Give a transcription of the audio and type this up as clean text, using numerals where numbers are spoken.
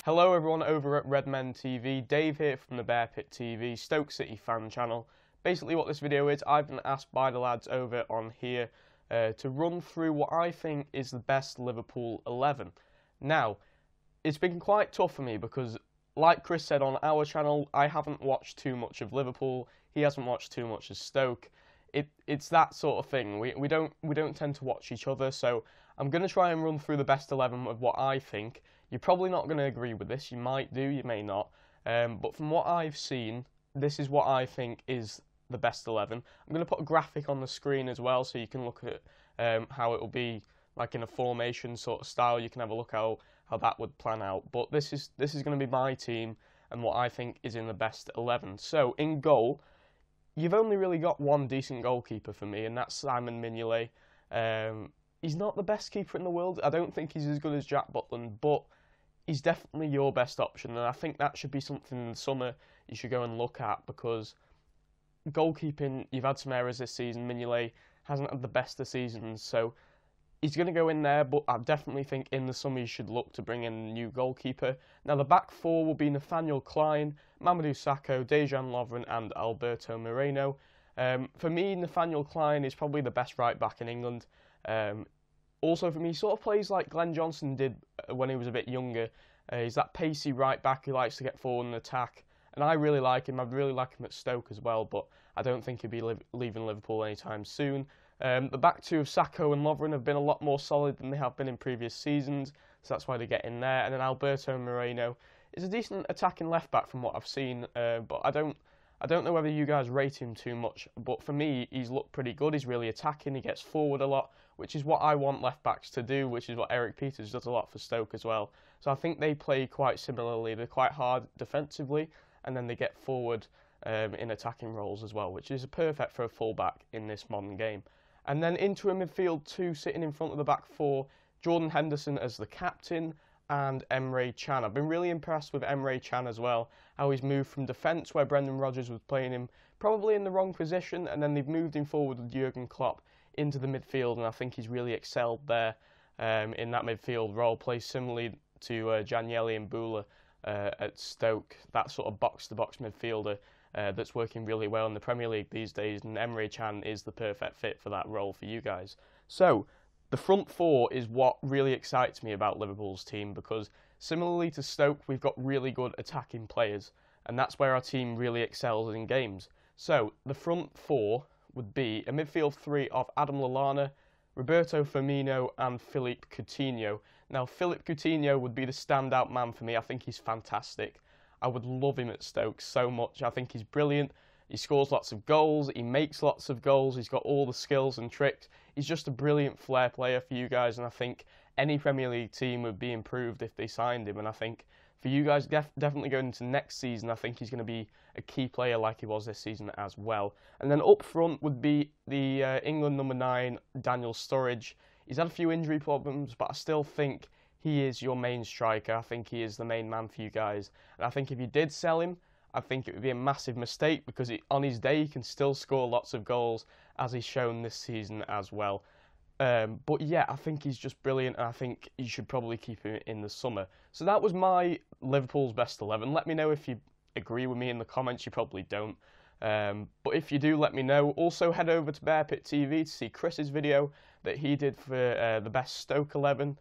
Hello everyone over at Redmen TV, Dave here from the Bear Pit TV, Stoke City fan channel. Basically what this video is, I've been asked by the lads over on here to run through what I think is the best Liverpool 11. Now, it's been quite tough for me because, like Chris said on our channel, I haven't watched too much of Liverpool, he hasn't watched too much of Stoke. It's that sort of thing. We don't tend to watch each other, so I'm going to try and run through the best 11 of what I think. You're probably not going to agree with this. You might do, you may not. But from what I've seen, this is what I think is the best 11. I'm going to put a graphic on the screen as well, so you can look at how it will be like in a formation sort of style. You can have a look how that would plan out. But this is going to be my team and what I think is in the best 11. So in goal, you've only really got one decent goalkeeper for me, and that's Simon Mignolet. He's not the best keeper in the world. I don't think he's as good as Jack Butland, but he's definitely your best option, and I think that should be something in the summer you should go and look at, because goalkeeping, you've had some errors this season. Mignolet hasn't had the best of seasons, so he's going to go in there, but I definitely think in the summer you should look to bring in a new goalkeeper. Now, the back four will be Nathaniel Klein, Mamadou Sakho, Dejan Lovren and Alberto Moreno. For me, Nathaniel Klein is probably the best right back in England. Also for me, he sort of plays like Glenn Johnson did when he was a bit younger. He's that pacey right back who likes to get forward and attack, and I really like him. I'd really like him at Stoke as well, but I don't think he'll be leaving Liverpool anytime soon. The back two of Sakho and Lovren have been a lot more solid than they have been in previous seasons, so that's why they get in there. And then Alberto Moreno is a decent attacking left back from what I've seen, but I don't know whether you guys rate him too much, but for me, he's looked pretty good. He's really attacking, he gets forward a lot, which is what I want left backs to do, which is what Eric Peters does a lot for Stoke as well. So I think they play quite similarly. They're quite hard defensively, and then they get forward in attacking roles as well, which is perfect for a full-back in this modern game. And then into a midfield two, sitting in front of the back four, Jordan Henderson as the captain, and Emre Can. I've been really impressed with Emre Can as well, how he's moved from defence, where Brendan Rodgers was playing him probably in the wrong position, and then they've moved him forward with Jurgen Klopp into the midfield, and I think he's really excelled there in that midfield role, plays similarly to Janielli and Bula at Stoke, that sort of box-to-box midfielder that's working really well in the Premier League these days, and Emre Can is the perfect fit for that role for you guys. So, the front four is what really excites me about Liverpool's team, because similarly to Stoke, we've got really good attacking players, and that's where our team really excels in games. So, the front four would be a midfield three of Adam Lallana, Roberto Firmino and Philippe Coutinho. Now, Philippe Coutinho would be the standout man for me. I think he's fantastic. I would love him at Stoke so much. I think he's brilliant. He scores lots of goals, he makes lots of goals, he's got all the skills and tricks. He's just a brilliant flair player for you guys, and I think any Premier League team would be improved if they signed him. And I think for you guys, definitely going into next season, I think he's going to be a key player like he was this season as well. And then up front would be the England number 9, Daniel Sturridge. He's had a few injury problems, but I still think he is your main striker. I think he is the main man for you guys. And I think if you did sell him, I think it would be a massive mistake, because on his day he can still score lots of goals, as he's shown this season as well. But yeah, I think he's just brilliant, and I think you should probably keep him in the summer. So that was my Liverpool's best 11. Let me know if you agree with me in the comments. You probably don't. But if you do, let me know. Also, head over to Bear Pit TV to see Chris's video that he did for the best Stoke 11.